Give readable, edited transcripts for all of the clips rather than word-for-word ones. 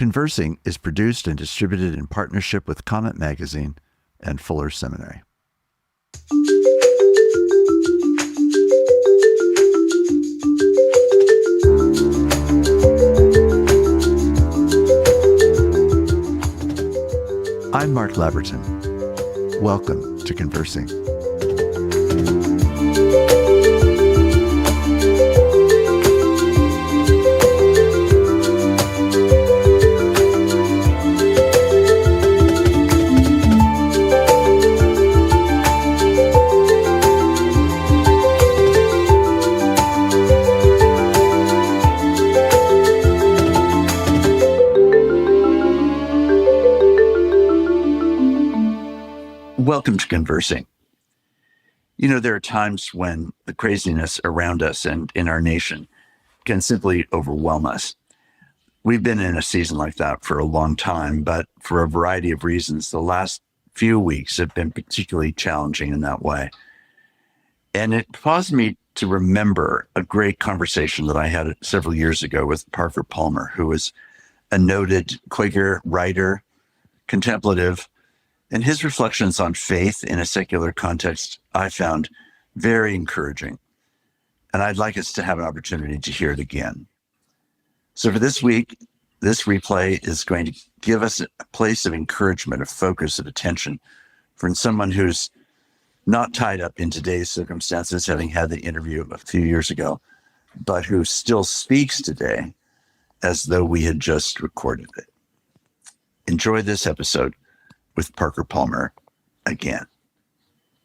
Conversing is produced and distributed in partnership with Comet Magazine and Fuller Seminary. I'm Mark Labberton. Welcome to Conversing. Welcome to Conversing. You know, there are times when the craziness around us and in our nation can simply overwhelm us. We've been in a season like that for a long time, but for a variety of reasons, the last few weeks have been particularly challenging in that way. And it caused me to remember a great conversation that I had several years ago with Parker Palmer, who was a noted Quaker writer, contemplative, and his reflections on faith in a secular context I found very encouraging. And I'd like us to have an opportunity to hear it again. So for this week, this replay is going to give us a place of encouragement, of focus, of attention from someone who's not tied up in today's circumstances, having had the interview a few years ago, but who still speaks today as though we had just recorded it. Enjoy this episode with Parker Palmer again.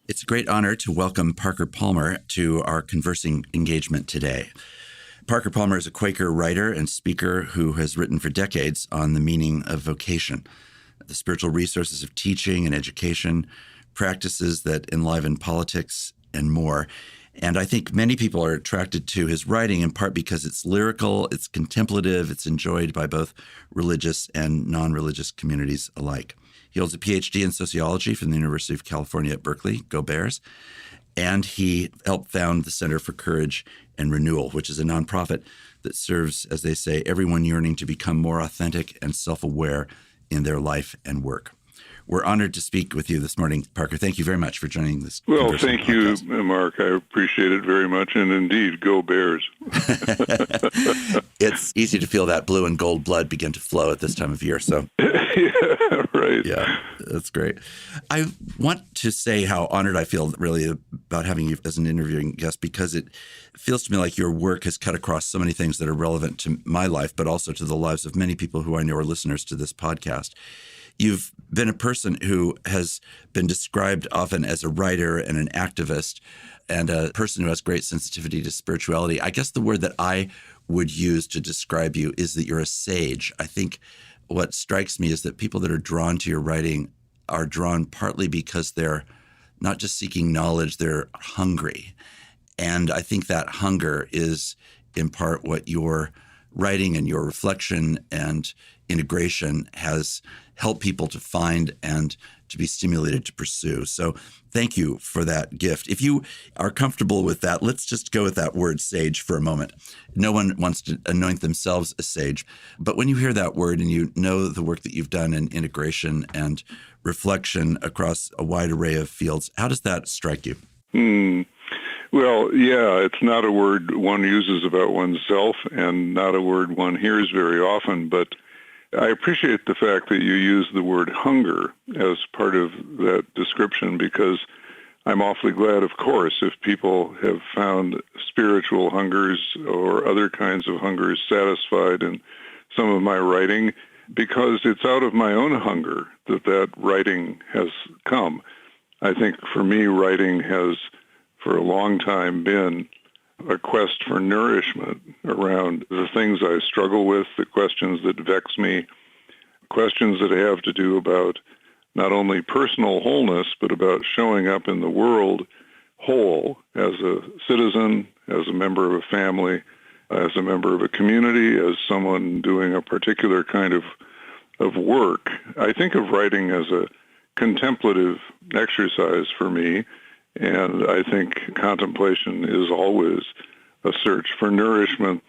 It's a great honor to welcome Parker Palmer to our Conversing engagement today. Parker Palmer is a Quaker writer and speaker who has written for decades on the meaning of vocation, the spiritual resources of teaching and education, practices that enliven politics, and more. And I think many people are attracted to his writing in part because it's lyrical, it's contemplative, it's enjoyed by both religious and non-religious communities alike. He holds a PhD in sociology from the University of California at Berkeley, go Bears, and he helped found the Center for Courage and Renewal, which is a nonprofit that serves, as they say, everyone yearning to become more authentic and self-aware in their life and work. We're honored to speak with you this morning, Parker. Thank you very much for joining this. Well, thank you, Mark. I appreciate it very much. And indeed, go Bears. It's easy to feel that blue and gold blood begin to flow at this time of year. So, yeah, right. Yeah, that's great. I want to say how honored I feel really about having you as an interviewing guest, because it feels to me like your work has cut across so many things that are relevant to my life, but also to the lives of many people who I know are listeners to this podcast. You've been a person who has been described often as a writer and an activist and a person who has great sensitivity to spirituality. I guess the word that I would use to describe you is that you're a sage. I think what strikes me is that people that are drawn to your writing are drawn partly because they're not just seeking knowledge, they're hungry. And I think that hunger is in part what your writing and your reflection and integration has helped people to find and to be stimulated to pursue. So thank you for that gift. If you are comfortable with that, let's just go with that word sage for a moment. No one wants to anoint themselves a sage, but when you hear that word and you know the work that you've done in integration and reflection across a wide array of fields, how does that strike you? Well, yeah, it's not a word one uses about oneself and not a word one hears very often, but I appreciate the fact that you use the word hunger as part of that description, because I'm awfully glad, of course, if people have found spiritual hungers or other kinds of hungers satisfied in some of my writing, because it's out of my own hunger that writing has come. I think for me, writing has for a long time been a quest for nourishment around the things I struggle with, the questions that vex me, questions that have to do about not only personal wholeness, but about showing up in the world whole as a citizen, as a member of a family, as a member of a community, as someone doing a particular kind of work. I think of writing as a contemplative exercise for me, and I think contemplation is always a search for nourishment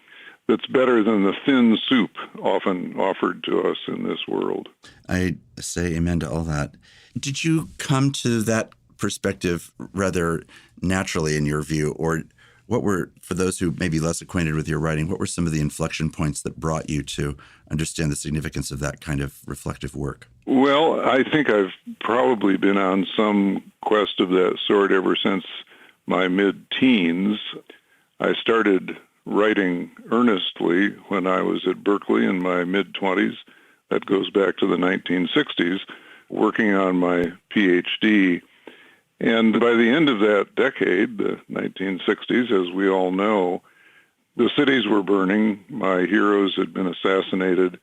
that's better than the thin soup often offered to us in this world. I say amen to all that. Did you come to that perspective rather naturally in your view, or what were, for those who may be less acquainted with your writing, what were some of the inflection points that brought you to understand the significance of that kind of reflective work? Well, I think I've probably been on some quest of that sort ever since my mid-teens. I started writing earnestly when I was at Berkeley in my mid-20s. That goes back to the 1960s, working on my PhD. And by the end of that decade, the 1960s, as we all know, the cities were burning. My heroes had been assassinated.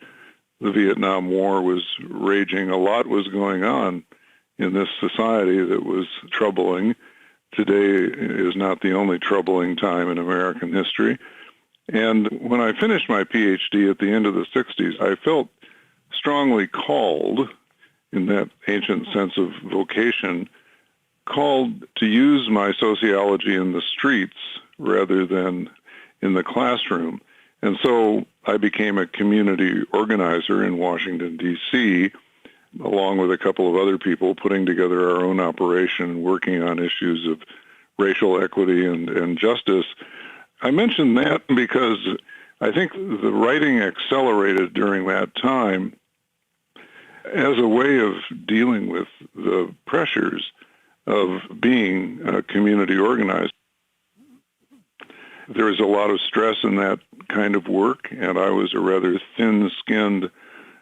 The Vietnam War was raging. A lot was going on in this society that was troubling. Today is not the only troubling time in American history. And when I finished my PhD at the end of the 60s, I felt strongly called, in that ancient sense of vocation, called to use my sociology in the streets rather than in the classroom. And so I became a community organizer in Washington, D.C., along with a couple of other people, putting together our own operation, working on issues of racial equity and justice. I mention that because I think the writing accelerated during that time as a way of dealing with the pressures of being a community organizer. There was a lot of stress in that kind of work, and I was a rather thin-skinned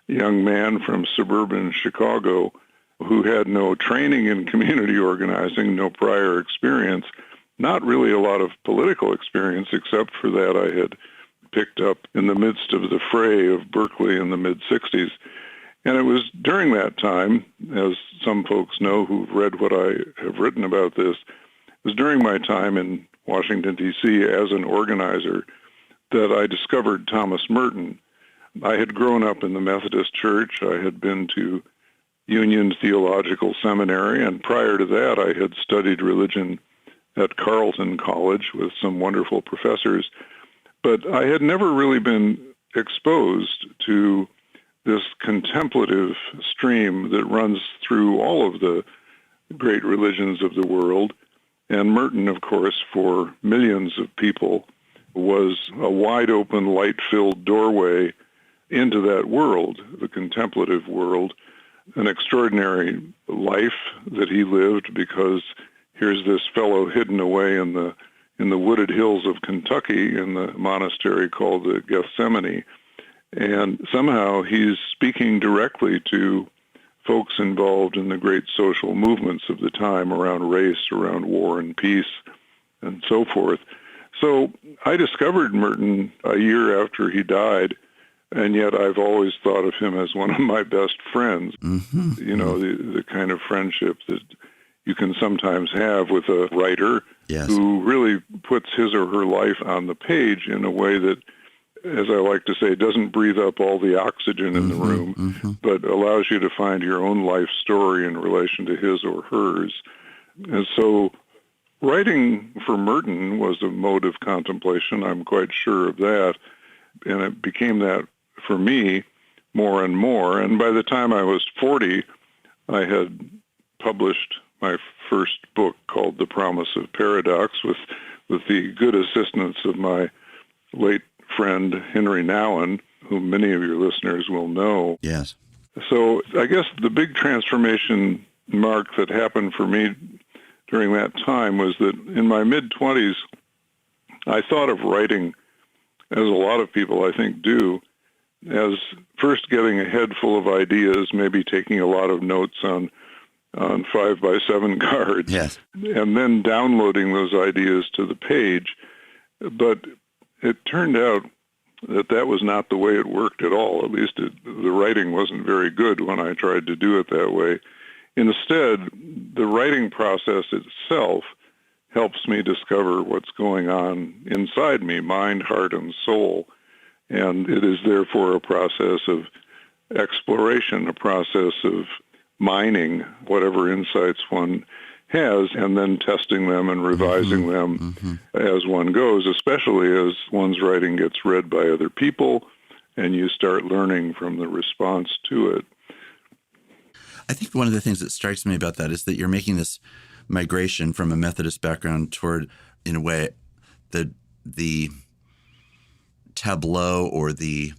young man from suburban Chicago who had no training in community organizing, no prior experience, not really a lot of political experience, except for that I had picked up in the midst of the fray of Berkeley in the mid-60s. And it was during that time, as some folks know who've read what I have written about this, it was during my time in Washington, D.C. as an organizer that I discovered Thomas Merton. I had grown up in the Methodist Church. I had been to Union Theological Seminary, and prior to that I had studied religion at Carleton College with some wonderful professors. But I had never really been exposed to this contemplative stream that runs through all of the great religions of the world. And Merton, of course, for millions of people, was a wide-open, light-filled doorway into that world, the contemplative world, an extraordinary life that he lived, because here's this fellow hidden away in the wooded hills of Kentucky in the monastery called the Gethsemane. And somehow he's speaking directly to folks involved in the great social movements of the time around race, around war and peace, and so forth. So I discovered Merton a year after he died, and yet I've always thought of him as one of my best friends. Mm-hmm. You know, the kind of friendship that you can sometimes have with a writer who really puts his or her life on the page in a way that, as I like to say, doesn't breathe up all the oxygen in the room, but allows you to find your own life story in relation to his or hers. And so writing for Merton was a mode of contemplation. I'm quite sure of that. And it became that for me more and more. And by the time I was 40, I had published my first book called The Promise of Paradox with the good assistance of my late friend Henry Nouwen, whom many of your listeners will know. Yes. So I guess the big transformation, Mark, that happened for me during that time was that in my mid-20s, I thought of writing, as a lot of people I think do, as first getting a head full of ideas, maybe taking a lot of notes on 5x7 cards, yes, and then downloading those ideas to the page. But it turned out that was not the way it worked at all. At least the writing wasn't very good when I tried to do it that way. Instead, the writing process itself helps me discover what's going on inside me, mind, heart, and soul. And it is therefore a process of exploration, a process of mining whatever insights one has, and then testing them and revising them as one goes, especially as one's writing gets read by other people and you start learning from the response to it. I think one of the things that strikes me about that is that you're making this migration from a Methodist background toward, in a way, the tableau or the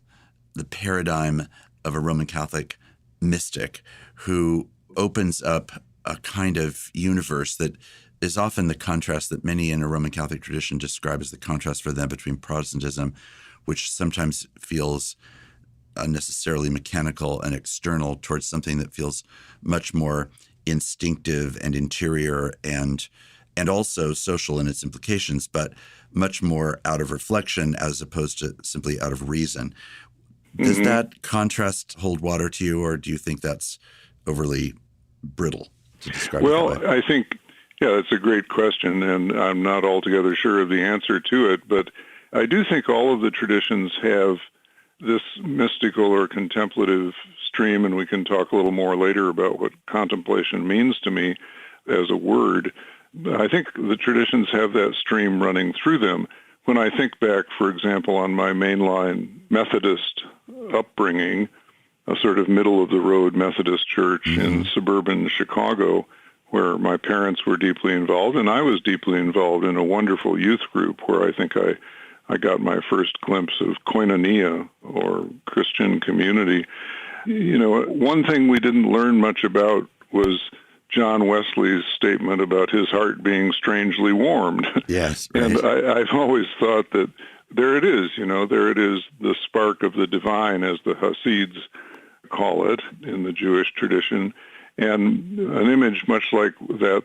paradigm of a Roman Catholic mystic who opens up a kind of universe that is often the contrast that many in a Roman Catholic tradition describe as the contrast for them between Protestantism, which sometimes feels unnecessarily mechanical and external, towards something that feels much more instinctive and interior and also social in its implications, but much more out of reflection as opposed to simply out of reason. Does that contrast hold water to you, or do you think that's overly brittle to describe it that way? I think, it's a great question, and I'm not altogether sure of the answer to it, but I do think all of the traditions have this mystical or contemplative stream, and we can talk a little more later about what contemplation means to me as a word. I think the traditions have that stream running through them. When I think back, for example, on my mainline Methodist upbringing, a sort of middle-of-the-road Methodist church in suburban Chicago, where my parents were deeply involved, and I was deeply involved in a wonderful youth group where I think I got my first glimpse of koinonia, or Christian community. One thing we didn't learn much about was John Wesley's statement about his heart being strangely warmed. Yes. Right. And I've always thought that there it is, there it is, the spark of the divine, as the Hasids call it in the Jewish tradition, and an image much like that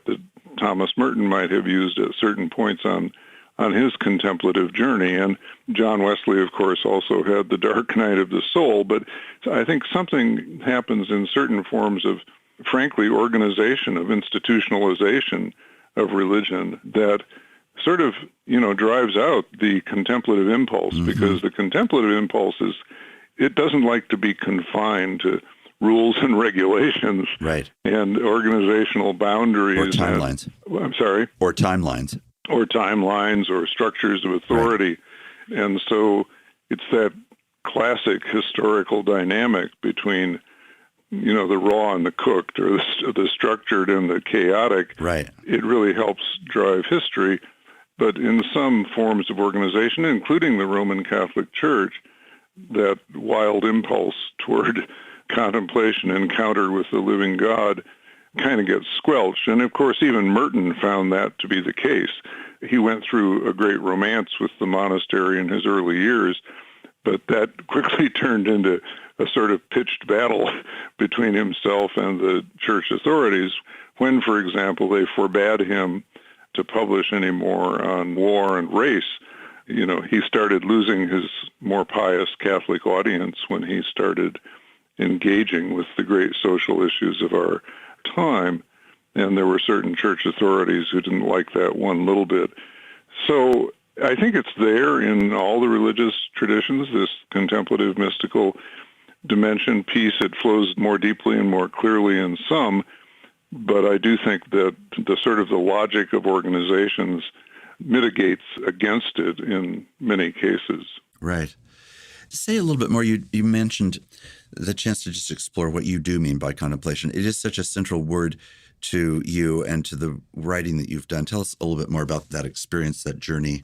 Thomas Merton might have used at certain points on his contemplative journey. And John Wesley, of course, also had the dark night of the soul, but I think something happens in certain forms of, frankly, organization, of institutionalization of religion that sort of, drives out the contemplative impulse, because the contemplative impulse it doesn't like to be confined to rules and regulations, right, and organizational boundaries. Or timelines. I'm sorry? Or timelines. Or timelines or structures of authority. Right. And so it's that classic historical dynamic between, the raw and the cooked, or the structured and the chaotic. Right. It really helps drive history. But in some forms of organization, including the Roman Catholic Church, that wild impulse toward contemplation, encounter with the living God, kind of gets squelched. And of course, even Merton found that to be the case. He went through a great romance with the monastery in his early years, but that quickly turned into a sort of pitched battle between himself and the church authorities when, for example, they forbade him to publish any more on war and race. He started losing his more pious Catholic audience when he started engaging with the great social issues of our time. And there were certain church authorities who didn't like that one little bit. So I think it's there in all the religious traditions, this contemplative, mystical dimension piece. It flows more deeply and more clearly in some, but I do think that the sort of the logic of organizations mitigates against it in many cases. Right. Say a little bit more. You mentioned the chance to just explore what you do mean by contemplation. It is such a central word to you and to the writing that you've done. Tell us a little bit more about that experience, that journey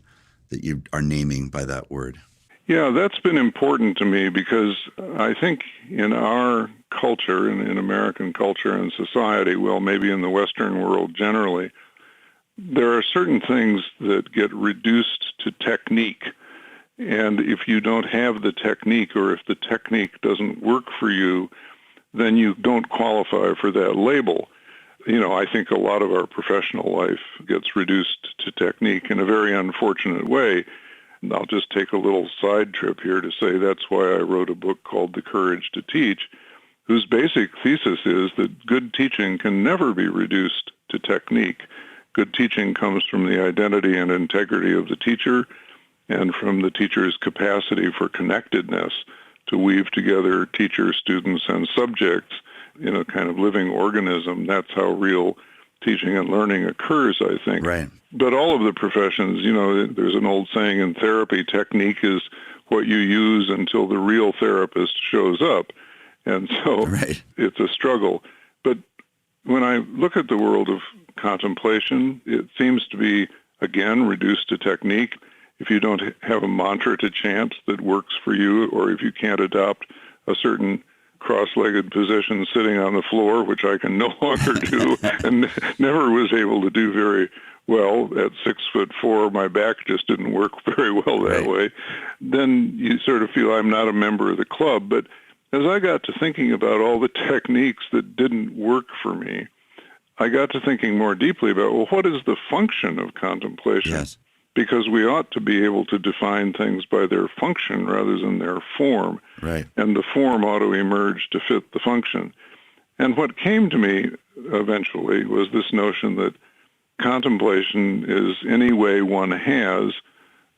that you are naming by that word. Yeah, that's been important to me because I think in our culture, in American culture and society, well, maybe in the Western world generally, there are certain things that get reduced to technique. And if you don't have the technique, or if the technique doesn't work for you, then you don't qualify for that label. I think a lot of our professional life gets reduced to technique in a very unfortunate way. And I'll just take a little side trip here to say that's why I wrote a book called The Courage to Teach, whose basic thesis is that good teaching can never be reduced to technique. Good teaching comes from the identity and integrity of the teacher and from the teacher's capacity for connectedness to weave together teachers, students, and subjects in a kind of living organism. That's how real teaching and learning occurs, I think. Right. But all of the professions, there's an old saying in therapy, technique is what you use until the real therapist shows up. And so Right. it's a struggle. But when I look at the world of contemplation, it seems to be, again, reduced to technique. If you don't have a mantra to chant that works for you, or if you can't adopt a certain cross-legged position sitting on the floor, which I can no longer do and never was able to do very well at 6'4", my back just didn't work very well that way, then you sort of feel I'm not a member of the club. But as I got to thinking about all the techniques that didn't work for me, I got to thinking more deeply about, well, what is the function of contemplation? Yes. Because we ought to be able to define things by their function rather than their form. Right. And the form ought to emerge to fit the function. And what came to me eventually was this notion that contemplation is any way one has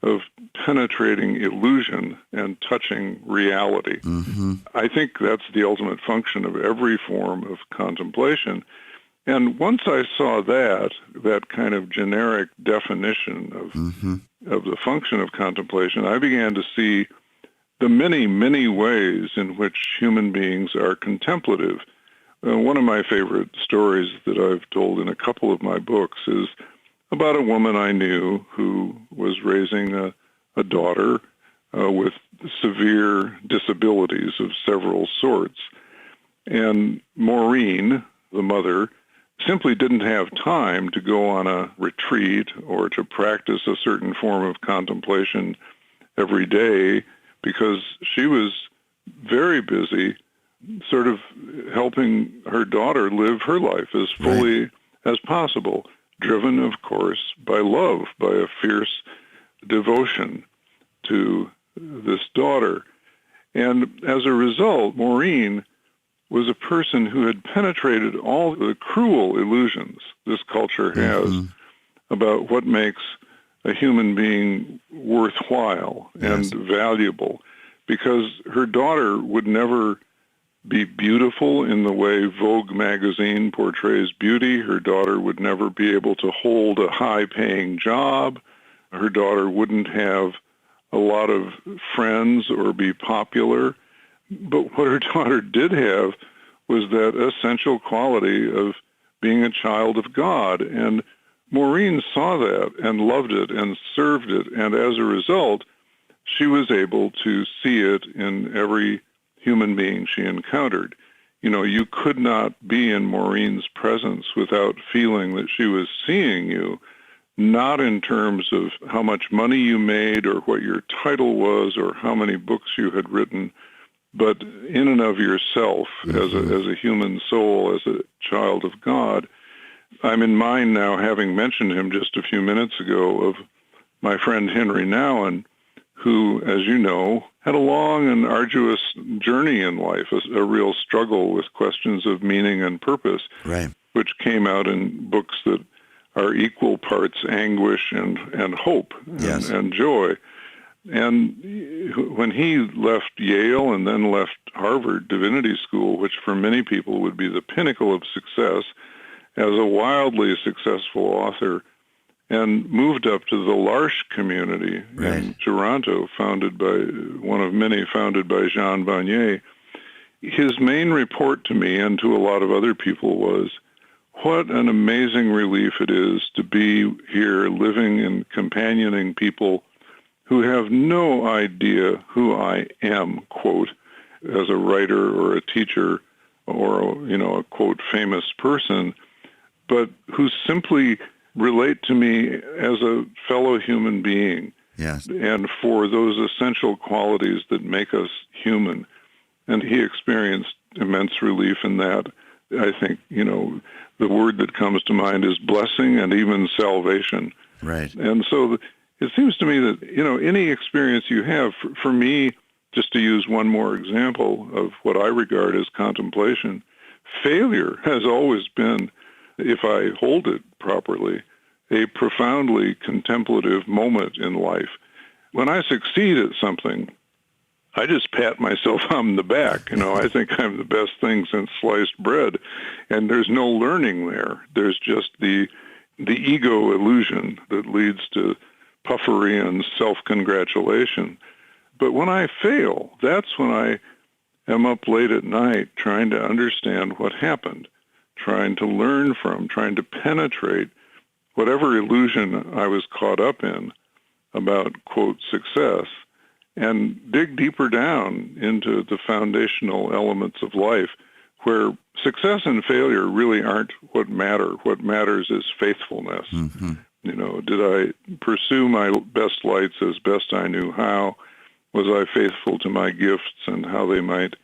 of penetrating illusion and touching reality. Mm-hmm. I think that's the ultimate function of every form of contemplation. And once I saw that kind of generic definition of the function of contemplation, I began to see the many, many ways in which human beings are contemplative. One of my favorite stories that I've told in a couple of my books is about a woman I knew who was raising a daughter with severe disabilities of several sorts. And Maureen, the mother, simply didn't have time to go on a retreat or to practice a certain form of contemplation every day because she was very busy sort of helping her daughter live her life as fully as possible, driven, of course, by love, by a fierce devotion to this daughter. And as a result, Maureen was a person who had penetrated all the cruel illusions this culture has about what makes a human being worthwhile and valuable, because her daughter would never be beautiful in the way Vogue magazine portrays beauty. Her daughter would never be able to hold a high-paying job. Her daughter wouldn't have a lot of friends or be popular. But what her daughter did have was that essential quality of being a child of God. And Maureen saw that and loved it and served it. And as a result, she was able to see it in every human being she encountered. You could not be in Maureen's presence without feeling that she was seeing you, not in terms of how much money you made or what your title was or how many books you had written, but in and of yourself as a human soul, as a child of God. I'm in mind now, having mentioned him just a few minutes ago, of my friend Henry Nouwen, who, as you know, had a long and arduous journey in life, a real struggle with questions of meaning and purpose, which came out in books that are equal parts anguish and hope and joy. And when he left Yale and then left Harvard Divinity School, which for many people would be the pinnacle of success, as a wildly successful author, and moved up to the L'Arche community in Toronto, one of many founded by Jean Vanier, his main report to me and to a lot of other people was, what an amazing relief it is to be here living and companioning people who have no idea who I am, quote, as a writer or a teacher or, a, quote, famous person, but who simply relate to me as a fellow human being. Yes. And for those essential qualities that make us human. And he experienced immense relief in that. I think, the word that comes to mind is blessing and even salvation. Right. And so it seems to me that, any experience you have, for me, just to use one more example of what I regard as contemplation, failure has always been, if I hold it properly, a profoundly contemplative moment in life. When I succeed at something, I just pat myself on the back. I think I'm the best thing since sliced bread. And there's no learning there. There's just the ego illusion that leads to puffery and self-congratulation. But when I fail, that's when I am up late at night trying to understand what happened, trying to learn from, trying to penetrate whatever illusion I was caught up in about, quote, success, and dig deeper down into the foundational elements of life where success and failure really aren't what matter. What matters is faithfulness. Mm-hmm. Did I pursue my best lights as best I knew how? Was I faithful to my gifts and how they might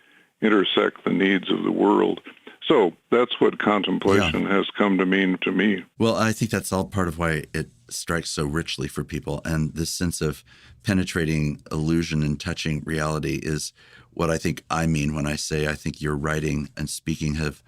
intersect the needs of the world? So that's what contemplation has come to mean to me. Well, I think that's all part of why it strikes so richly for people. And this sense of penetrating illusion and touching reality is what I think I mean when I say I think your writing and speaking have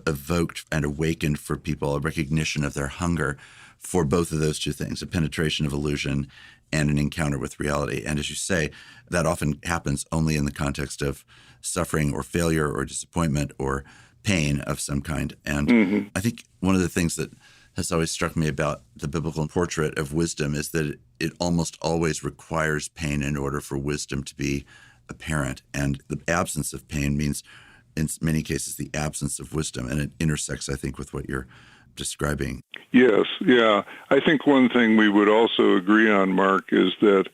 evoked and awakened for people a recognition of their hunger for both of those two things, a penetration of illusion and an encounter with reality. And as you say, that often happens only in the context of suffering or failure or disappointment or pain of some kind. And I think one of the things that has always struck me about the biblical portrait of wisdom is that it almost always requires pain in order for wisdom to be apparent. And the absence of pain means, in many cases, the absence of wisdom. And it intersects, I think, with what you're describing. Yes, yeah. I think one thing we would also agree on, Mark, is that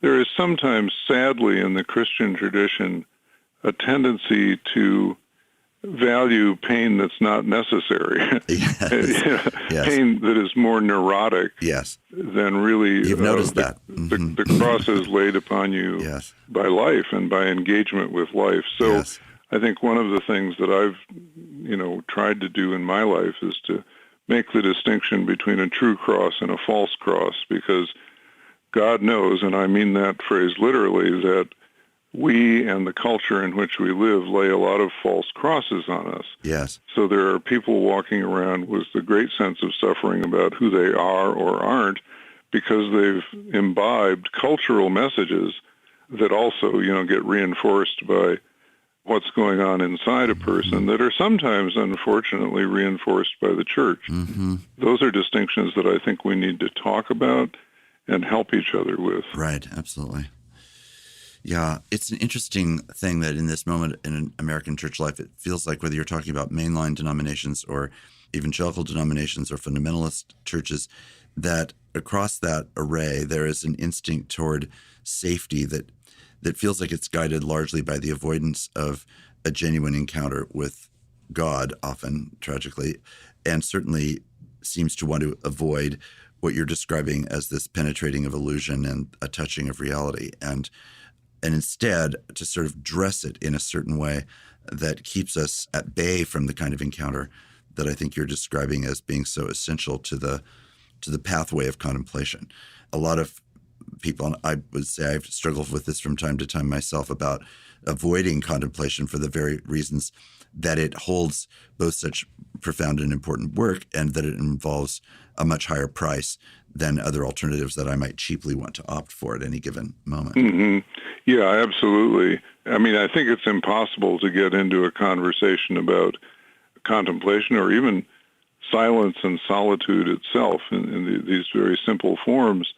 there is sometimes, sadly, in the Christian tradition, a tendency to value pain that's not necessary. Yes. Yes. Pain that is more neurotic than really You've noticed that. The cross is laid upon you by life and by engagement with life. So I think one of the things that I've tried to do in my life is to make the distinction between a true cross and a false cross, because God knows, and I mean that phrase literally, that we and the culture in which we live lay a lot of false crosses on us. Yes. So there are people walking around with a great sense of suffering about who they are or aren't because they've imbibed cultural messages that also, get reinforced by what's going on inside a person that are sometimes, unfortunately, reinforced by the church. Those are distinctions that I think we need to talk about and help each other with. Right, absolutely. Yeah, it's an interesting thing that in this moment in American church life, it feels like whether you're talking about mainline denominations or evangelical denominations or fundamentalist churches, that across that array, there is an instinct toward safety that feels like it's guided largely by the avoidance of a genuine encounter with God, often, tragically, and certainly seems to want to avoid what you're describing as this penetrating of illusion and a touching of reality, and instead to sort of dress it in a certain way that keeps us at bay from the kind of encounter that I think you're describing as being so essential to the pathway of contemplation. A lot of people, and I would say I've struggled with this from time to time myself, about avoiding contemplation for the very reasons that it holds both such profound and important work and that it involves a much higher price than other alternatives that I might cheaply want to opt for at any given moment. Yeah, absolutely. I mean, I think it's impossible to get into a conversation about contemplation or even silence and solitude itself in these very simple forms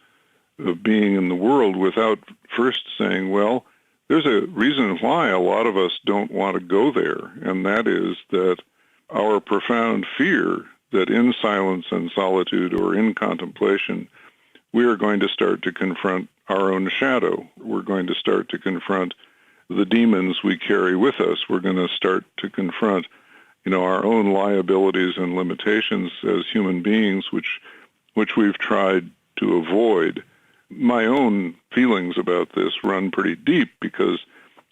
of being in the world without first saying, well, there's a reason why a lot of us don't want to go there, and that is that our profound fear that in silence and solitude or in contemplation, we are going to start to confront our own shadow. We're going to start to confront the demons we carry with us. We're going to start to confront, our own liabilities and limitations as human beings, which we've tried to avoid. My own feelings about this run pretty deep because,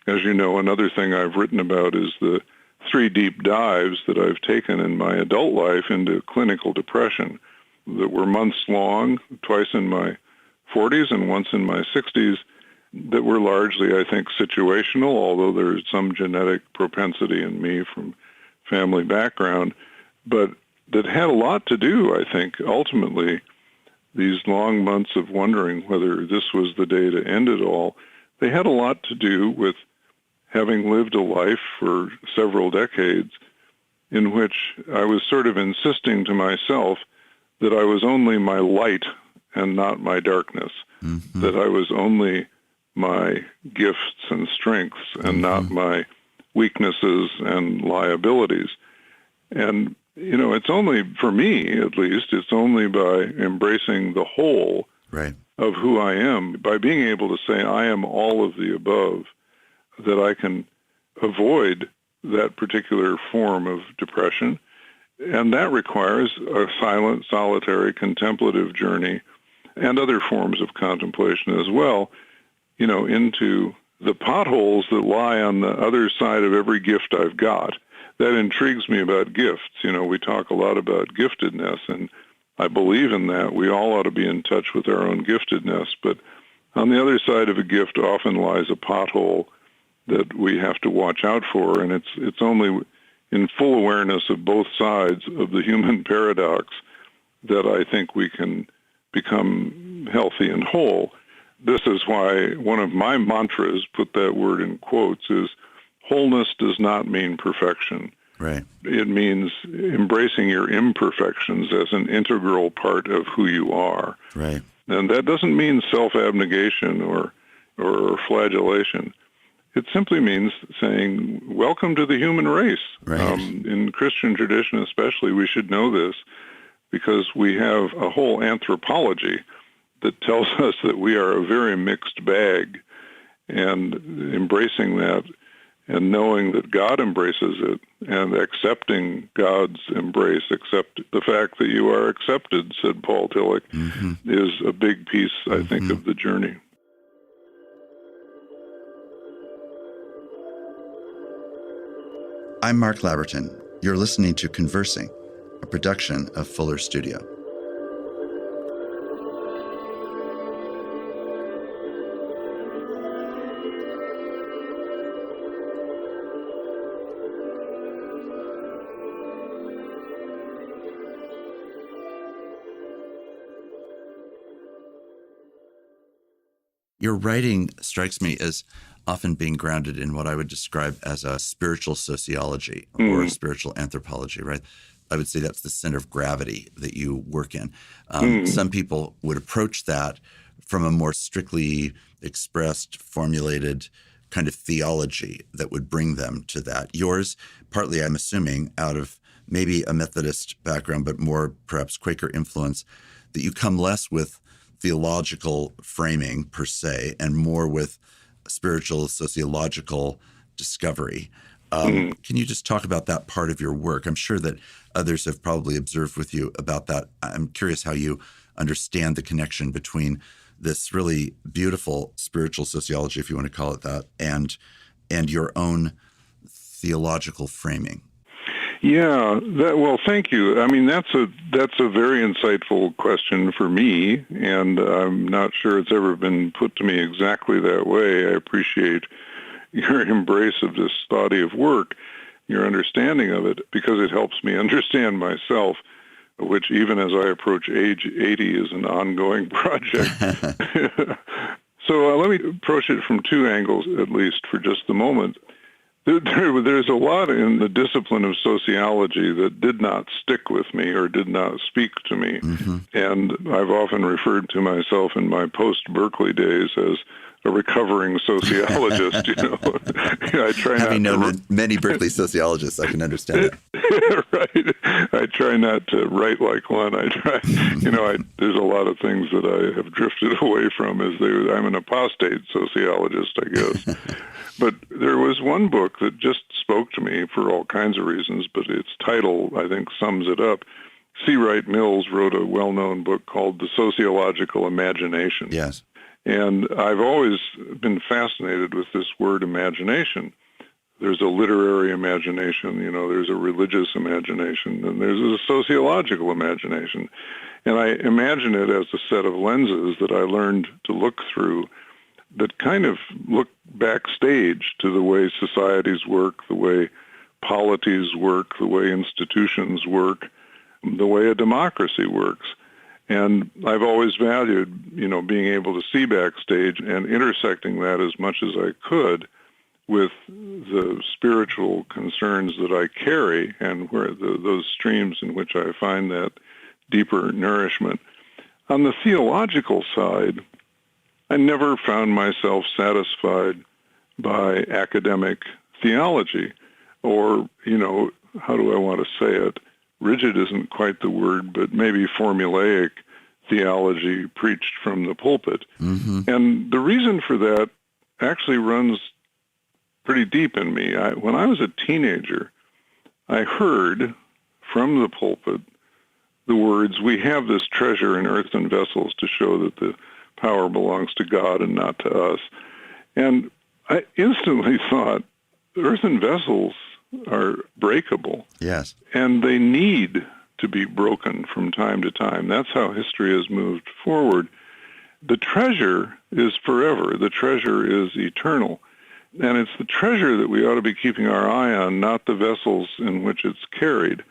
as you know, another thing I've written about is the 3 deep dives that I've taken in my adult life into clinical depression that were months long, twice in my 40s and once in my 60s, that were largely, I think, situational, although there's some genetic propensity in me from family background, but that had a lot to do, I think, ultimately, these long months of wondering whether this was the day to end it all. they had a lot to do with having lived a life for several decades in which I was sort of insisting to myself that I was only my light and not my darkness, that I was only my gifts and strengths and not my weaknesses and liabilities. And, it's only, for me at least, it's only by embracing the whole of who I am, by being able to say I am all of the above, that I can avoid that particular form of depression. And that requires a silent, solitary, contemplative journey and other forms of contemplation as well, into the potholes that lie on the other side of every gift I've got. That intrigues me about gifts. We talk a lot about giftedness, and I believe in that. We all ought to be in touch with our own giftedness, but on the other side of a gift often lies a pothole that we have to watch out for, and it's only in full awareness of both sides of the human paradox that I think we can become healthy and whole. This is why one of my mantras, put that word in quotes, is wholeness does not mean perfection. Right. It means embracing your imperfections as an integral part of who you are. Right. And that doesn't mean self-abnegation or flagellation. It simply means saying, welcome to the human race. Right. In Christian tradition especially, we should know this because we have a whole anthropology that tells us that we are a very mixed bag, and embracing that and knowing that God embraces it and accepting God's embrace, accept the fact that you are accepted, said Paul Tillich, is a big piece, I think, of the journey. I'm Mark Labberton. You're listening to Conversing, a production of Fuller Studio. Your writing strikes me as often being grounded in what I would describe as a spiritual sociology or a spiritual anthropology, right? I would say that's the center of gravity that you work in. Some people would approach that from a more strictly expressed, formulated kind of theology that would bring them to that. Yours, partly, I'm assuming, out of maybe a Methodist background, but more perhaps Quaker influence, that you come less with theological framing per se and more with spiritual sociological discovery. Can you just talk about that part of your work? I'm sure that others have probably observed with you about that. I'm curious how you understand the connection between this really beautiful spiritual sociology, if you want to call it that, and your own theological framing. Yeah, well, thank you. I mean, that's a very insightful question for me, and I'm not sure it's ever been put to me exactly that way. I appreciate your embrace of this body of work, your understanding of it, because it helps me understand myself, which even as I approach age 80 is an ongoing project. So let me approach it from two angles, at least for just the moment. There's a lot in the discipline of sociology that did not stick with me or did not speak to me. And I've often referred to myself in my post-Berkeley days as a recovering sociologist. I try Having not known many Berkeley sociologists, I can understand that. Right. I try not to write like one. I try, there's a lot of things that I have drifted away from I'm an apostate sociologist, I guess. But there was one book that just spoke to me for all kinds of reasons, but its title, I think, sums it up. C. Wright Mills wrote a well-known book called The Sociological Imagination. Yes. And I've always been fascinated with this word imagination. There's a literary imagination, there's a religious imagination, and there's a sociological imagination. And I imagine it as a set of lenses that I learned to look through that kind of look backstage to the way societies work, the way polities work, the way institutions work, the way a democracy works. And I've always valued, being able to see backstage and intersecting that as much as I could with the spiritual concerns that I carry and where those streams in which I find that deeper nourishment. On the theological side, I never found myself satisfied by academic theology or, how do I want to say it? Rigid isn't quite the word, but maybe formulaic theology preached from the pulpit. Mm-hmm. And the reason for that actually runs pretty deep in me. When I was a teenager, I heard from the pulpit the words, "We have this treasure in earthen vessels to show that the power belongs to God and not to us." And I instantly thought, earthen vessels are breakable. Yes. And they need to be broken from time to time. That's how history has moved forward. The treasure is forever. The treasure is eternal. And it's the treasure that we ought to be keeping our eye on, not the vessels in which it's carried.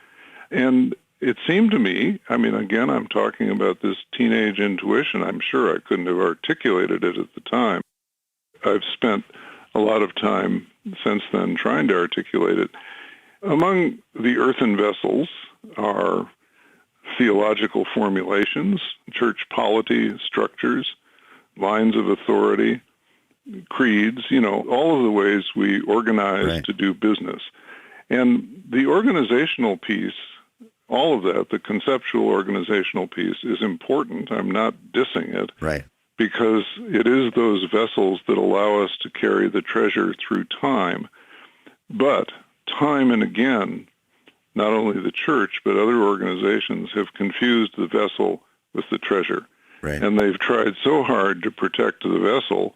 And it seemed to me, again, I'm talking about this teenage intuition. I'm sure I couldn't have articulated it at the time. I've spent a lot of time since then trying to articulate it. Among the earthen vessels are theological formulations, church polity structures, lines of authority, creeds, all of the ways we organize to do business. And the organizational piece, all of that, the conceptual organizational piece is important. I'm not dissing it. Right. Because it is those vessels that allow us to carry the treasure through time. But time and again, not only the church, but other organizations have confused the vessel with the treasure. Right. And they've tried so hard to protect the vessel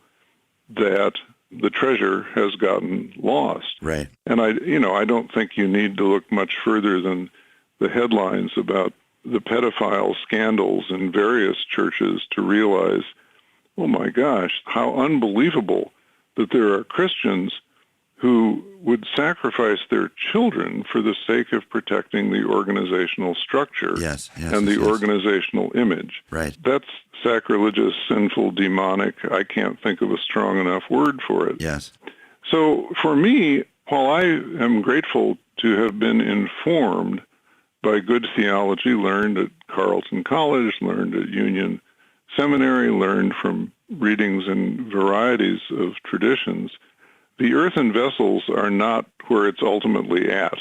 that the treasure has gotten lost. Right. And I don't think you need to look much further than the headlines about the pedophile scandals in various churches to realize, oh my gosh, how unbelievable that there are Christians who would sacrifice their children for the sake of protecting the organizational structure and the organizational image. Right. That's sacrilegious, sinful, demonic. I can't think of a strong enough word for it. Yes. So for me, while I am grateful to have been informed by good theology, learned at Carleton College, learned at Union Seminary, learned from readings in varieties of traditions, the earthen vessels are not where it's ultimately at.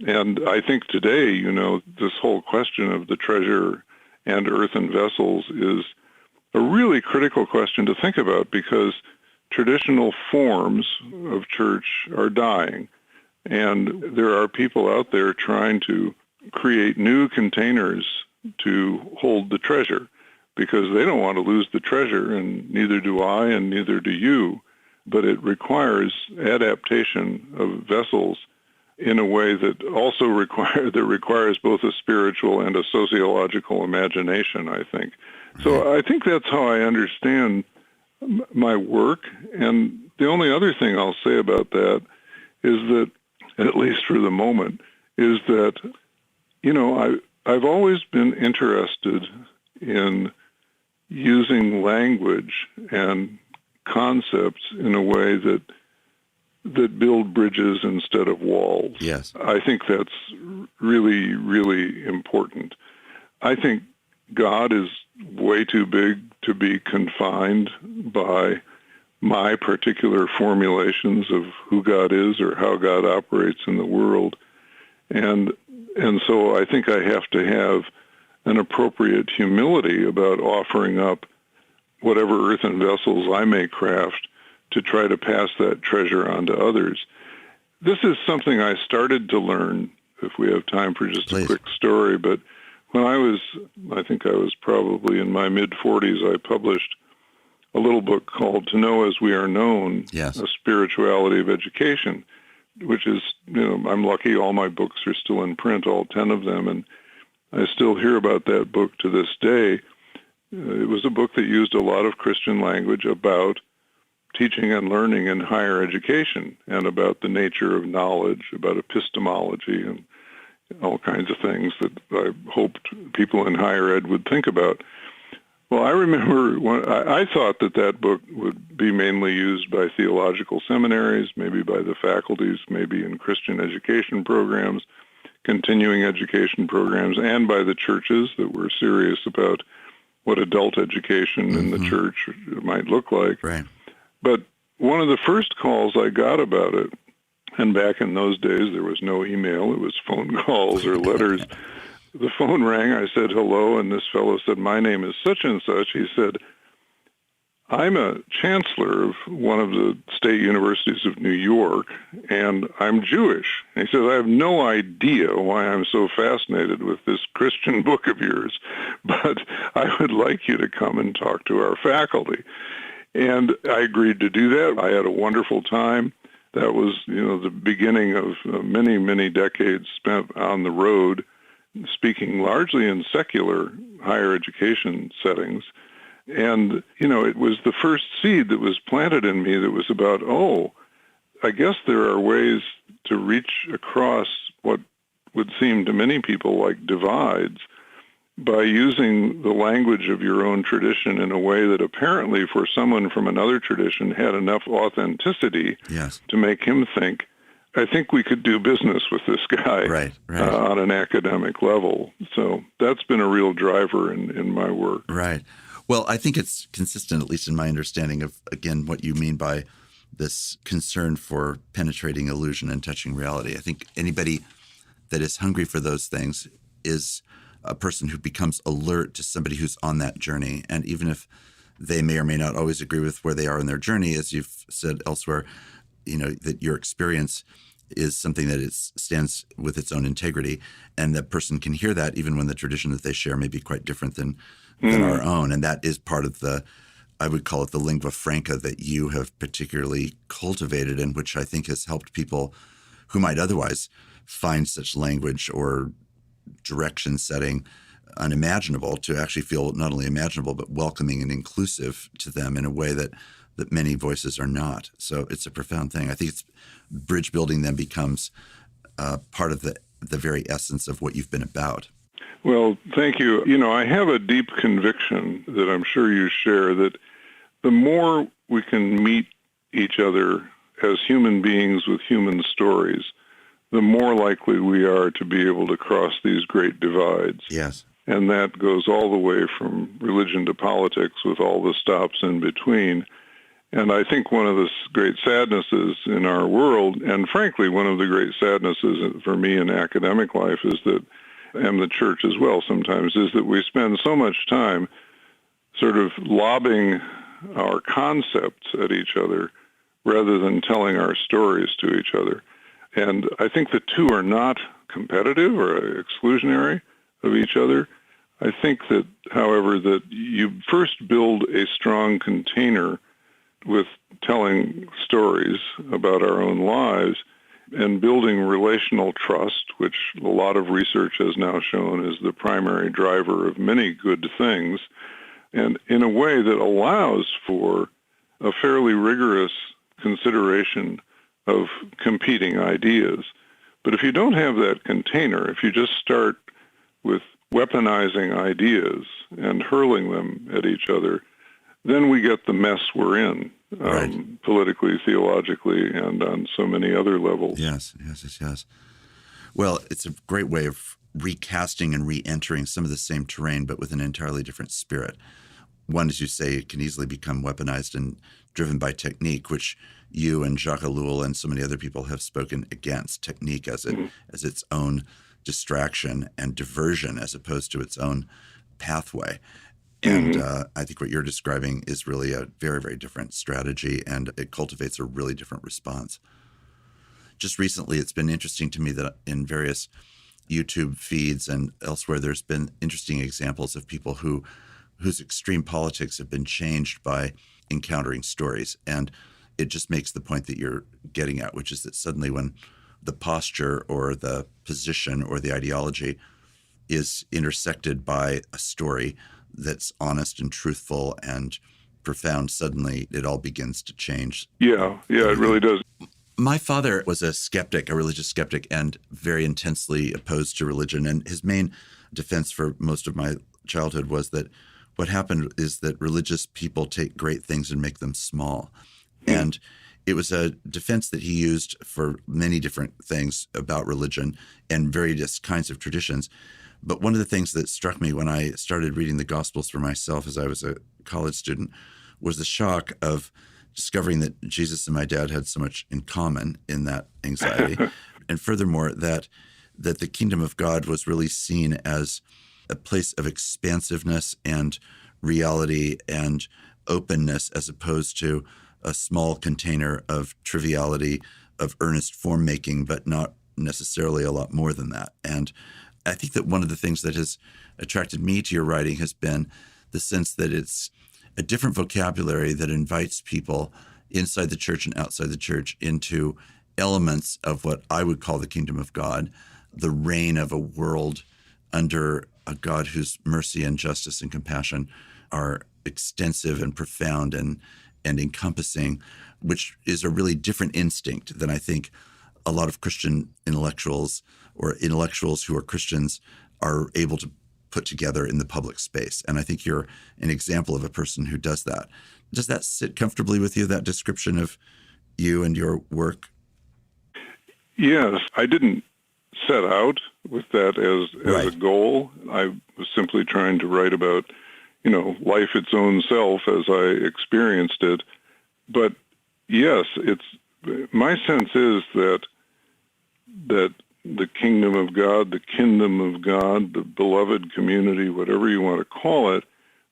And I think today, this whole question of the treasure and earthen vessels is a really critical question to think about because traditional forms of church are dying. And there are people out there trying to create new containers to hold the treasure because they don't want to lose the treasure, and neither do I and neither do you. But it requires adaptation of vessels in a way that also requires both a spiritual and a sociological imagination, I think. So I think that's how I understand my work. And the only other thing I'll say about that is that, at least for the moment, is that, I've always been interested in using language and concepts in a way that build bridges instead of walls. Yes. I think that's really, really important. I think God is way too big to be confined by my particular formulations of who God is or how God operates in the world. And so I think I have to have an appropriate humility about offering up whatever earthen vessels I may craft to try to pass that treasure on to others. This is something I started to learn, if we have time for just a quick story, but when I think I was probably in my mid-40s, I published a little book called To Know As We Are Known, A Spirituality of Education, which is, I'm lucky all my books are still in print, all 10 of them, and I still hear about that book to this day. It was a book that used a lot of Christian language about teaching and learning in higher education and about the nature of knowledge, about epistemology and, all kinds of things that I hoped people in higher ed would think about. Well, I remember when I thought that book would be mainly used by theological seminaries, maybe by the faculties, maybe in Christian education programs, continuing education programs, and by the churches that were serious about what adult education in the church might look like. Right. But one of the first calls I got about it, and back in those days there was no email, it was phone calls or letters. The phone rang, I said hello, and this fellow said, "My name is such and such." He said, "I'm a chancellor of one of the state universities of New York, and I'm Jewish." And he said, "I have no idea why I'm so fascinated with this Christian book of yours, but I would like you to come and talk to our faculty." And I agreed to do that. I had a wonderful time. That was, the beginning of many, many decades spent on the road, speaking largely in secular higher education settings. And, it was the first seed that was planted in me that was about, I guess there are ways to reach across what would seem to many people like divides by using the language of your own tradition in a way that apparently for someone from another tradition had enough authenticity to make him think, I think we could do business with this guy right. On an academic level. So that's been a real driver in my work. Right. Well, I think it's consistent, at least in my understanding of, again, what you mean by this concern for penetrating illusion and touching reality. I think anybody that is hungry for those things is a person who becomes alert to somebody who's on that journey. And even if they may or may not always agree with where they are in their journey, as you've said elsewhere, that your experience is something that stands with its own integrity, and that person can hear that even when the tradition that they share may be quite different than our own. And that is part of I would call it the lingua franca that you have particularly cultivated, and which I think has helped people who might otherwise find such language or direction setting unimaginable to actually feel not only imaginable but welcoming and inclusive to them in a way that many voices are not. So it's a profound thing. I think bridge building then becomes part of the very essence of what you've been about. Well, thank you. I have a deep conviction that I'm sure you share that the more we can meet each other as human beings with human stories, the more likely we are to be able to cross these great divides. Yes. And that goes all the way from religion to politics with all the stops in between. And I think one of the great sadnesses in our world, and frankly, one of the great sadnesses for me in academic life is that, and the church as well sometimes, is that we spend so much time sort of lobbing our concepts at each other rather than telling our stories to each other. And I think the two are not competitive or exclusionary of each other. I think that, however, that you first build a strong container with telling stories about our own lives and building relational trust, which a lot of research has now shown is the primary driver of many good things, and in a way that allows for a fairly rigorous consideration of competing ideas. But if you don't have that container, if you just start with weaponizing ideas and hurling them at each other, then we get the mess we're in, politically, theologically, and on so many other levels. Yes. Well, it's a great way of recasting and re-entering some of the same terrain, but with an entirely different spirit. One, as you say, it can easily become weaponized and driven by technique, which you and Jacques Ellul and so many other people have spoken against. Technique as its own distraction and diversion as opposed to its own pathway. And I think what you're describing is really a very, very different strategy, and it cultivates a really different response. Just recently, it's been interesting to me that in various YouTube feeds and elsewhere, there's been interesting examples of people whose extreme politics have been changed by encountering stories. And it just makes the point that you're getting at, which is that suddenly when the posture or the position or the ideology is intersected by a story that's honest and truthful and profound, suddenly it all begins to change. Yeah, it really does. My father was a skeptic, a religious skeptic, and very intensely opposed to religion. And his main defense for most of my childhood was that what happened is that religious people take great things and make them small. And it was a defense that he used for many different things about religion and various kinds of traditions. But one of the things that struck me when I started reading the Gospels for myself as I was a college student was the shock of discovering that Jesus and my dad had so much in common in that anxiety. And furthermore, that the kingdom of God was really seen as a place of expansiveness and reality and openness, as opposed to a small container of triviality, of earnest form making, but not necessarily a lot more than that. And I think that one of the things that has attracted me to your writing has been the sense that it's a different vocabulary that invites people inside the church and outside the church into elements of what I would call the kingdom of God, the reign of a world under a God whose mercy and justice and compassion are extensive and profound and encompassing, which is a really different instinct than I think a lot of Christian intellectuals or intellectuals who are Christians are able to put together in the public space. And I think you're an example of a person who does that. Does that sit comfortably with you, that description of you and your work? Yes, I didn't set out with that as a goal. I was simply trying to write about, life its own self as I experienced it. But yes, my sense is that the kingdom of God, the beloved community, whatever you want to call it,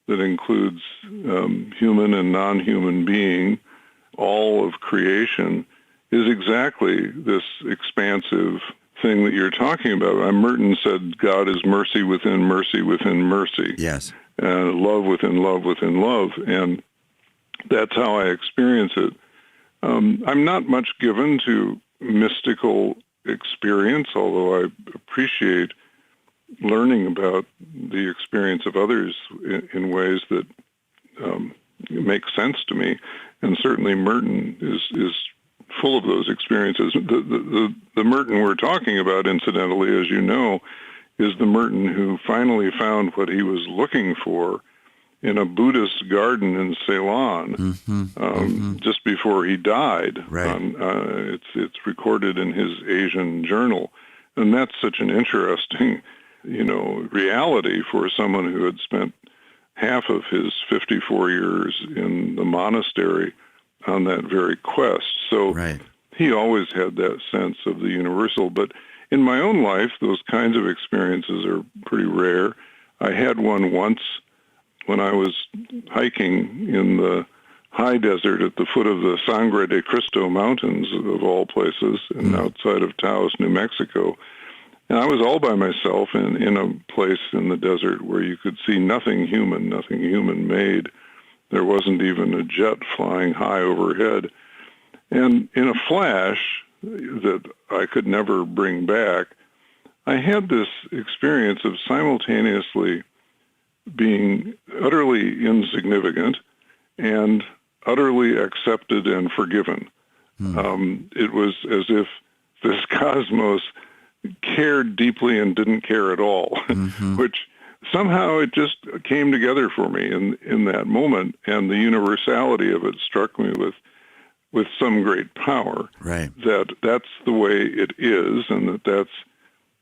that includes human and non-human being, all of creation, is exactly this expansive thing that you're talking about. Merton said God is mercy within mercy within mercy. Yes. And love within love within love. And that's how I experience it. I'm not much given to mystical experience, although I appreciate learning about the experience of others in ways that make sense to me. And certainly Merton is full of those experiences. The Merton we're talking about, incidentally, as you know, is the Merton who finally found what he was looking for in a Buddhist garden in Ceylon, just before he died. Right. It's recorded in his Asian journal. And that's such an interesting, reality for someone who had spent half of his 54 years in the monastery on that very quest. So he always had that sense of the universal. But in my own life, those kinds of experiences are pretty rare. I had one once when I was hiking in the high desert at the foot of the Sangre de Cristo Mountains, of all places, and outside of Taos, New Mexico. And I was all by myself in a place in the desert where you could see nothing human made. There wasn't even a jet flying high overhead. And in a flash that I could never bring back, I had this experience of simultaneously being utterly insignificant and utterly accepted and forgiven. It was as if this cosmos cared deeply and didn't care at all, which somehow it just came together for me in that moment, and the universality of it struck me with some great power. Right. That's the way it is, and that's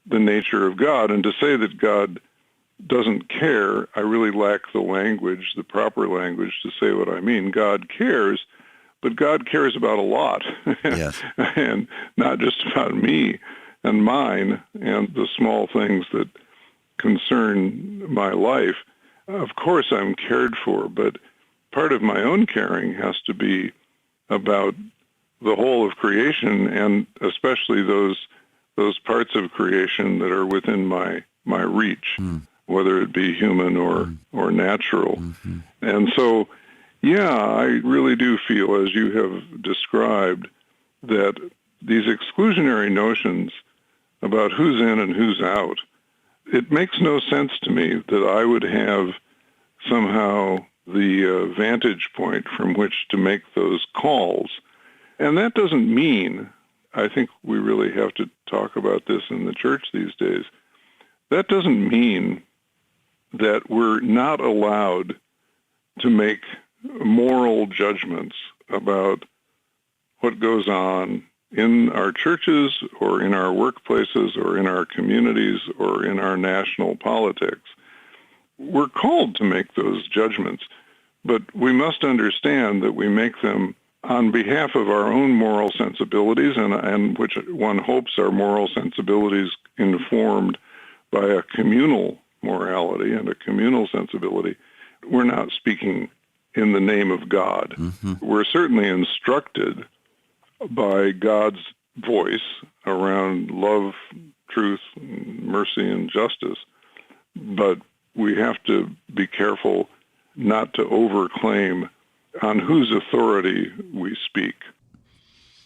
the nature of God. And to say that God doesn't care, I really lack the proper language to say what I mean. God cares, but God cares about a lot. Yes. And not just about me and mine and the small things that concern my life. Of course I'm cared for, but part of my own caring has to be about the whole of creation, and especially those parts of creation that are within my reach, whether it be human or natural. And so, I really do feel, as you have described, that these exclusionary notions about who's in and who's out, it makes no sense to me that I would have somehow the vantage point from which to make those calls. And that doesn't mean, I think we really have to talk about this in the church these days, that doesn't mean that we're not allowed to make moral judgments about what goes on in our churches or in our workplaces or in our communities or in our national politics. We're called to make those judgments, but we must understand that we make them on behalf of our own moral sensibilities, and which one hopes are moral sensibilities informed by a communal morality and a communal sensibility. We're not speaking in the name of God. Mm-hmm. We're certainly instructed by God's voice around love, truth, mercy, and justice, but we have to be careful not to overclaim on whose authority we speak.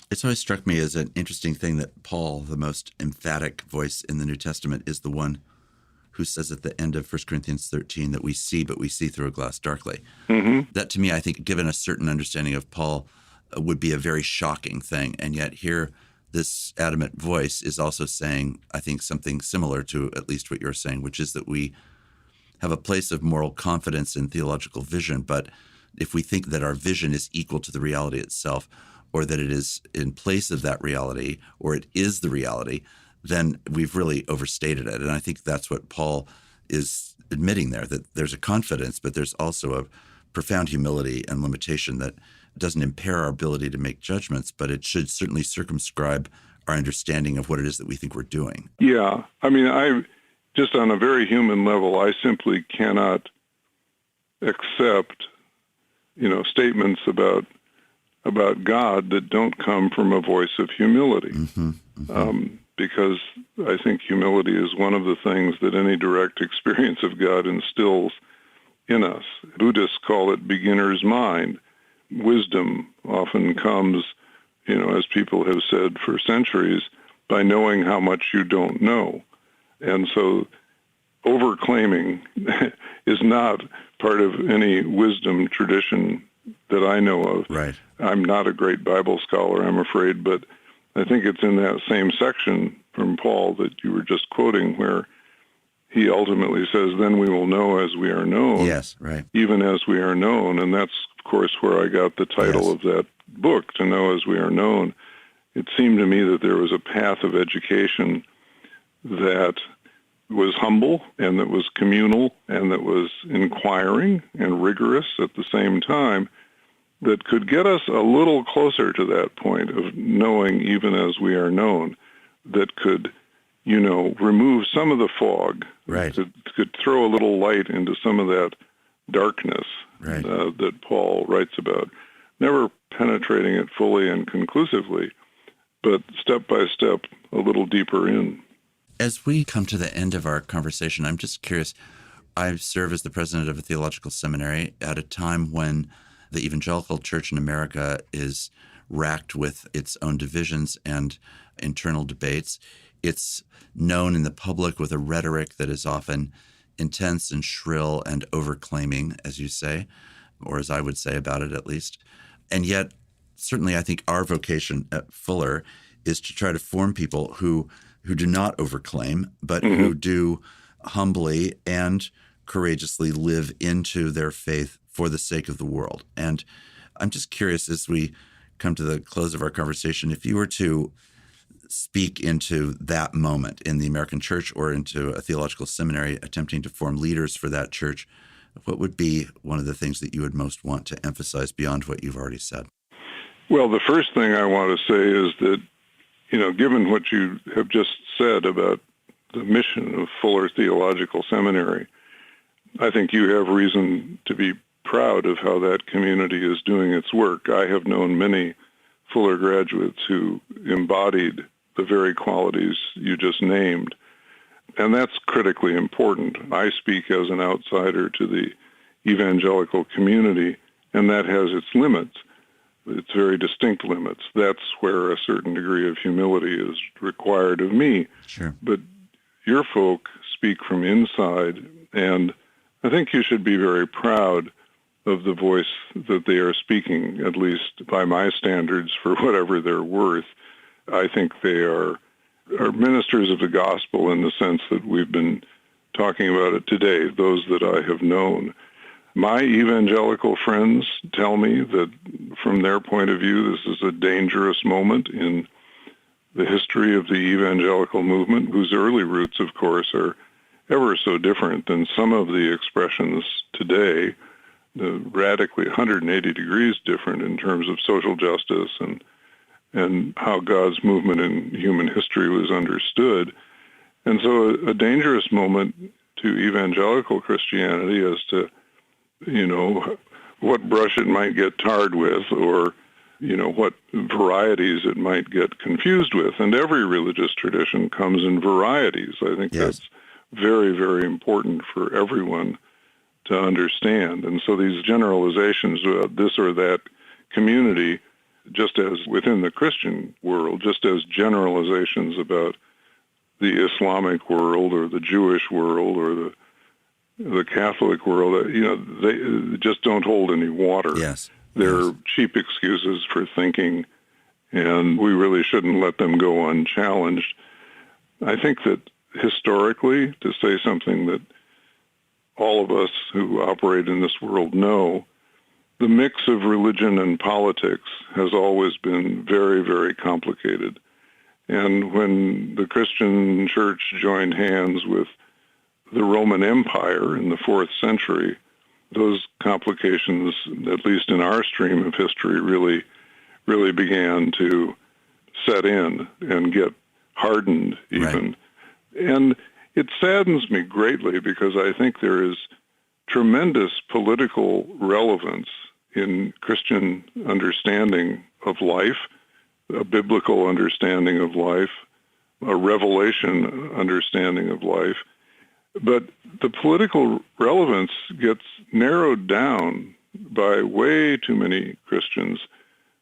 It's always struck me as an interesting thing that Paul, the most emphatic voice in the New Testament, is the one who says at the end of 1 Corinthians 13 that we see, but we see through a glass darkly. Mm-hmm. That, to me, I think, given a certain understanding of Paul, would be a very shocking thing. And yet here, this adamant voice is also saying, I think, something similar to at least what you're saying, which is that we have a place of moral confidence in theological vision, but if we think that our vision is equal to the reality itself, or that it is in place of that reality, or it is the reality, then we've really overstated it. And I think that's what Paul is admitting there, that there's a confidence, but there's also a profound humility and limitation that doesn't impair our ability to make judgments, but it should certainly circumscribe our understanding of what it is that we think we're doing. Yeah. I mean, just on a very human level, I simply cannot accept, statements about God that don't come from a voice of humility. Mm-hmm, mm-hmm. Because I think humility is one of the things that any direct experience of God instills in us. Buddhists call it beginner's mind. Wisdom often comes, as people have said for centuries, by knowing how much you don't know. And so overclaiming is not part of any wisdom tradition that I know of. Right. I'm not a great Bible scholar, I'm afraid, but I think it's in that same section from Paul that you were just quoting where he ultimately says, then we will know as we are known. Yes, right. Even as we are known. And that's, of course, where I got the title of that book, To Know As We Are Known. It seemed to me that there was a path of education that was humble and that was communal and that was inquiring and rigorous at the same time that could get us a little closer to that point of knowing even as we are known, that could, remove some of the fog, right. could throw a little light into some of that darkness right. That Paul writes about, never penetrating it fully and conclusively, but step by step a little deeper in. As we come to the end of our conversation, I'm just curious. I serve as the president of a theological seminary at a time when the evangelical church in America is racked with its own divisions and internal debates. It's known in the public with a rhetoric that is often intense and shrill and overclaiming, as you say, or as I would say about it at least. And yet, certainly I think our vocation at Fuller is to try to form people who do not overclaim, but mm-hmm. who do humbly and courageously live into their faith for the sake of the world. And I'm just curious, as we come to the close of our conversation, if you were to speak into that moment in the American church or into a theological seminary attempting to form leaders for that church, what would be one of the things that you would most want to emphasize beyond what you've already said? Well, the first thing I want to say is that, given what you have just said about the mission of Fuller Theological Seminary, I think you have reason to be proud of how that community is doing its work. I have known many Fuller graduates who embodied the very qualities you just named, and that's critically important. I speak as an outsider to the evangelical community, and that has its limits. It's very distinct limits. That's where a certain degree of humility is required of me. Sure. But your folk speak from inside, and I think you should be very proud of the voice that they are speaking, at least by my standards, for whatever they're worth. I think they are ministers of the gospel in the sense that we've been talking about it today, those that I have known. My evangelical friends tell me that from their point of view, this is a dangerous moment in the history of the evangelical movement, whose early roots, of course, are ever so different than some of the expressions today, radically 180 degrees different in terms of social justice and how God's movement in human history was understood. And so a dangerous moment to evangelical Christianity as to, what brush it might get tarred with, or, what varieties it might get confused with. And every religious tradition comes in varieties. I think Yes. that's very, very important for everyone to understand. And so these generalizations about this or that community, just as within the Christian world, just as generalizations about the Islamic world or the Jewish world or the Catholic world, they just don't hold any water. Yes. They're cheap excuses for thinking, and we really shouldn't let them go unchallenged. I think that historically, to say something that all of us who operate in this world know, the mix of religion and politics has always been very, very complicated. And when the Christian church joined hands with the Roman Empire in the 4th century, those complications, at least in our stream of history, really began to set in and get hardened even. Right. And it saddens me greatly because I think there is tremendous political relevance in Christian understanding of life, a biblical understanding of life, a revelation understanding of life. But the political relevance gets narrowed down by way too many Christians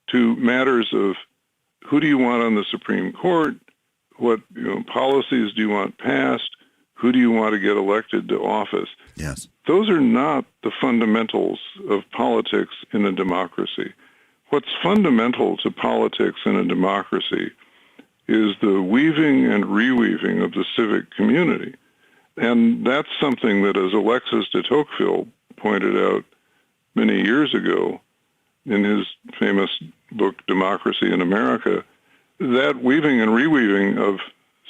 to matters of who do you want on the Supreme Court, what policies do you want passed, who do you want to get elected to office. Yes. Those are not the fundamentals of politics in a democracy. What's fundamental to politics in a democracy is the weaving and reweaving of the civic community. And that's something that, as Alexis de Tocqueville pointed out many years ago in his famous book, Democracy in America, that weaving and reweaving of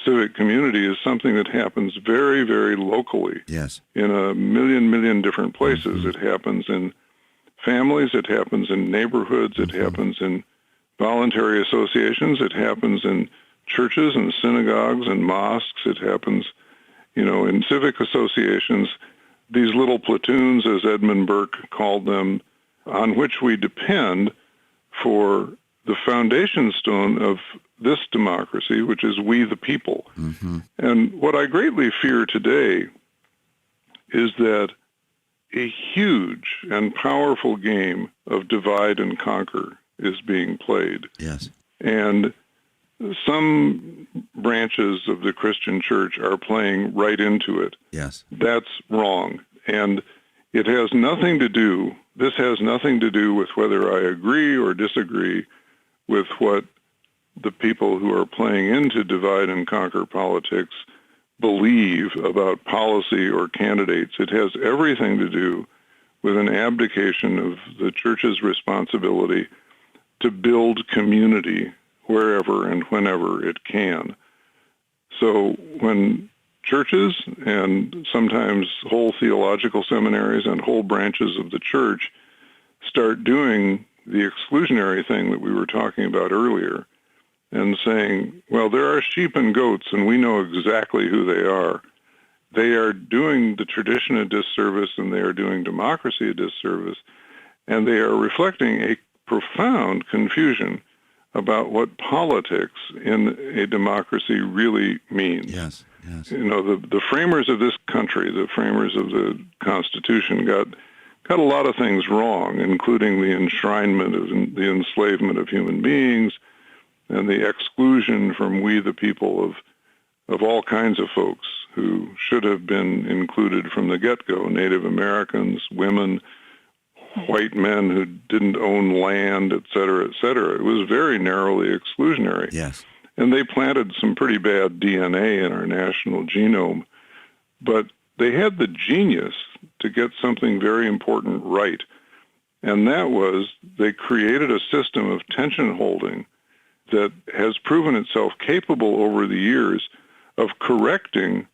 civic community is something that happens very, very locally. Yes. In a million different places. Mm-hmm. It happens in families, it happens in neighborhoods, it happens in voluntary associations, it happens in churches and synagogues and mosques, it happens in civic associations, these little platoons, as Edmund Burke called them, on which we depend for the foundation stone of this democracy, which is we the people. Mm-hmm. And what I greatly fear today is that a huge and powerful game of divide and conquer is being played. Yes. And some branches of the Christian church are playing right into it. Yes. That's wrong. And this has nothing to do with whether I agree or disagree with what the people who are playing into divide and conquer politics believe about policy or candidates. It has everything to do with an abdication of the church's responsibility to build community wherever and whenever it can. So when churches and sometimes whole theological seminaries and whole branches of the church start doing the exclusionary thing that we were talking about earlier and saying, well, there are sheep and goats and we know exactly who they are doing the tradition a disservice and they are doing democracy a disservice, and they are reflecting a profound confusion about what politics in a democracy really means. Yes, yes. The framers of this country, the framers of the Constitution, got a lot of things wrong, including the enshrinement of the enslavement of human beings and the exclusion from we the people of all kinds of folks who should have been included from the get-go, Native Americans, women, white men who didn't own land, et cetera, et cetera. It was very narrowly exclusionary. Yes. And they planted some pretty bad DNA in our national genome. But they had the genius to get something very important right. And that was they created a system of tension holding that has proven itself capable over the years of correcting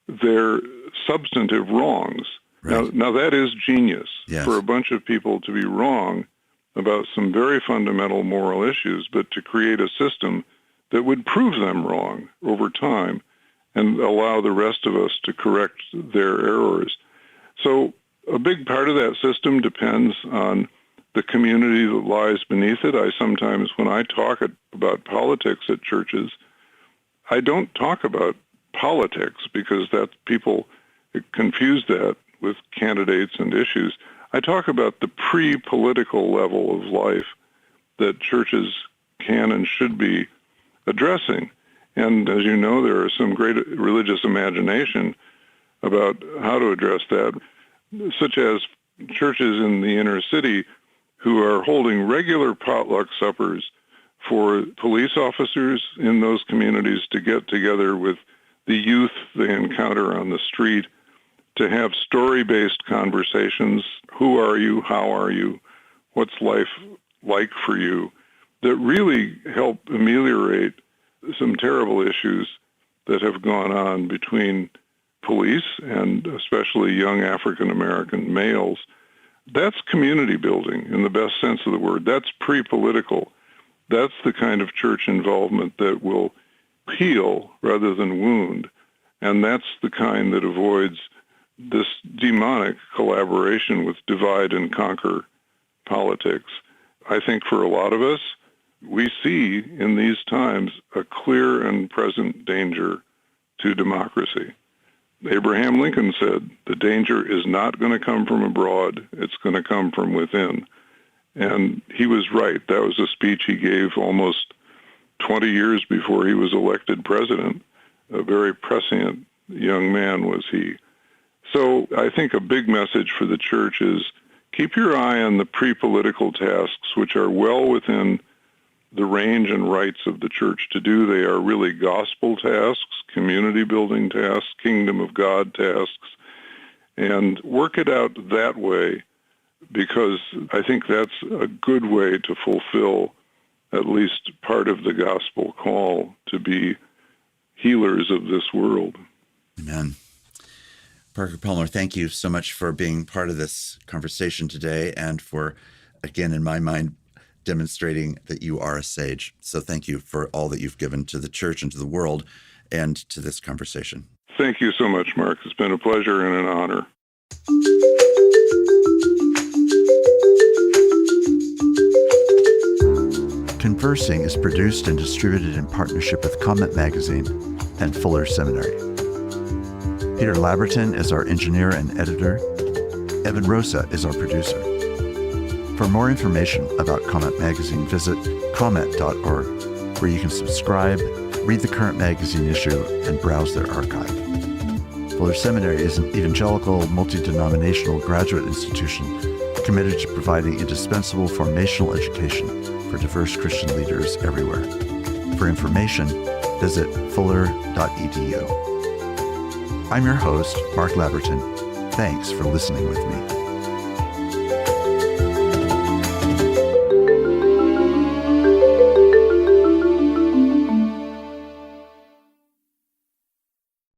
their substantive wrongs. Right. Now that is genius, Yes. for a bunch of people to be wrong about some very fundamental moral issues, but to create a system that would prove them wrong over time and allow the rest of us to correct their errors. So a big part of that system depends on the community that lies beneath it. I sometimes, when I talk about politics at churches, I don't talk about politics because that people confuse that with candidates and issues. I talk about the pre-political level of life that churches can and should be addressing. And as you know, there is some great religious imagination about how to address that, such as churches in the inner city who are holding regular potluck suppers for police officers in those communities to get together with the youth they encounter on the street to have story-based conversations. Who are you? How are you? What's life like for you? That really help ameliorate some terrible issues that have gone on between police and especially young African-American males. That's community building in the best sense of the word. That's pre-political. That's the kind of church involvement that will heal rather than wound. And that's the kind that avoids this demonic collaboration with divide and conquer politics. I think for a lot of us, we see in these times a clear and present danger to democracy. Abraham Lincoln said, the danger is not going to come from abroad, it's going to come from within. And he was right. That was a speech he gave almost 20 years before he was elected president. A very prescient young man was he. So I think a big message for the church is keep your eye on the pre-political tasks, which are well within the range and rights of the church to do. They are really gospel tasks, community building tasks, kingdom of God tasks, and work it out that way, because I think that's a good way to fulfill at least part of the gospel call to be healers of this world. Amen. Parker Palmer, thank you so much for being part of this conversation today and for, again, in my mind, demonstrating that you are a sage. So thank you for all that you've given to the church and to the world and to this conversation. Thank you so much, Mark. It's been a pleasure and an honor. Conversing is produced and distributed in partnership with Comment Magazine and Fuller Seminary. Peter Labberton is our engineer and editor. Evan Rosa is our producer. For more information about Comment Magazine, visit comment.org, where you can subscribe, read the current magazine issue, and browse their archive. Fuller Seminary is an evangelical, multi-denominational graduate institution committed to providing indispensable formational education for diverse Christian leaders everywhere. For information, visit fuller.edu. I'm your host, Mark Labberton. Thanks for listening with me.